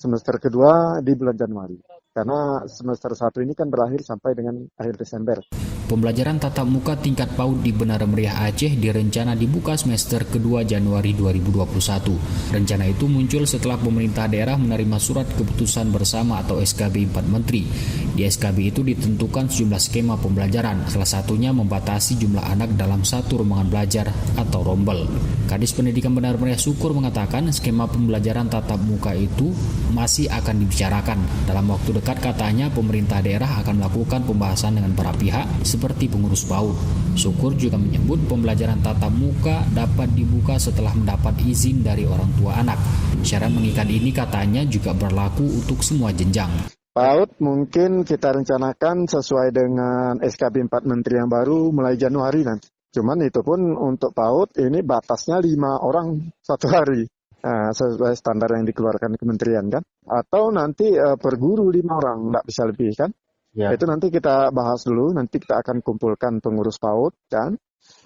semester kedua di bulan Januari. Karena semester 1 ini kan berakhir sampai dengan akhir Desember. Pembelajaran tatap muka tingkat PAUD di Benar Meriah Aceh direncana dibuka semester kedua Januari 2021. Rencana itu muncul setelah pemerintah daerah menerima surat keputusan bersama atau SKB 4 Menteri. Di SKB itu ditentukan sejumlah skema pembelajaran, salah satunya membatasi jumlah anak dalam satu rombongan belajar atau rombel. Kadis Pendidikan Benar Meriah Syukur mengatakan skema pembelajaran tatap muka itu masih akan dibicarakan. Dalam waktu dekat katanya pemerintah daerah akan melakukan pembahasan dengan para pihak seperti pengurus PAUD. Syukur juga menyebut pembelajaran tatap muka dapat dibuka setelah mendapat izin dari orang tua anak. Syarat mengikat ini katanya juga berlaku untuk semua jenjang. PAUD mungkin kita rencanakan sesuai dengan SKB 4 Menteri yang baru mulai Januari nanti. Cuman itu pun untuk PAUD ini batasnya 5 orang satu hari. Sesuai standar yang dikeluarkan kementerian kan. Atau nanti per guru 5 orang, nggak bisa lebih kan. Ya. Itu nanti kita bahas dulu, nanti kita akan kumpulkan pengurus PAUD kan.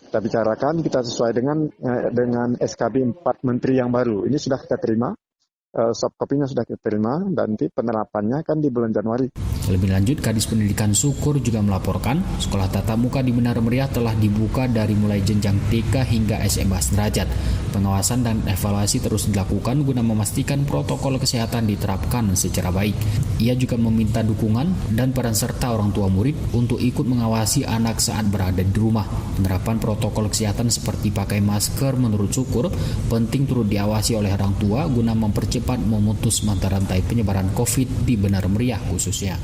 Kita bicarakan, kita sesuai dengan SKB 4 Menteri yang baru. Ini sudah kita terima. Soft copy-nya sudah diterima dan nanti penerapannya kan di bulan Januari. Lebih lanjut, Kadis Pendidikan Syukur juga melaporkan sekolah tatap muka di Benar Meriah telah dibuka dari mulai jenjang TK hingga SMA sederajat. Pengawasan dan evaluasi terus dilakukan guna memastikan protokol kesehatan diterapkan secara baik. Ia juga meminta dukungan dan peran serta orang tua murid untuk ikut mengawasi anak saat berada di rumah. Penerapan protokol kesehatan seperti pakai masker menurut Syukur penting turut diawasi oleh orang tua guna mempercepat memutus mata rantai penyebaran COVID di Benar Meriah khususnya.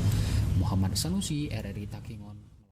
Muhammad Sanusi, RRI Takengon.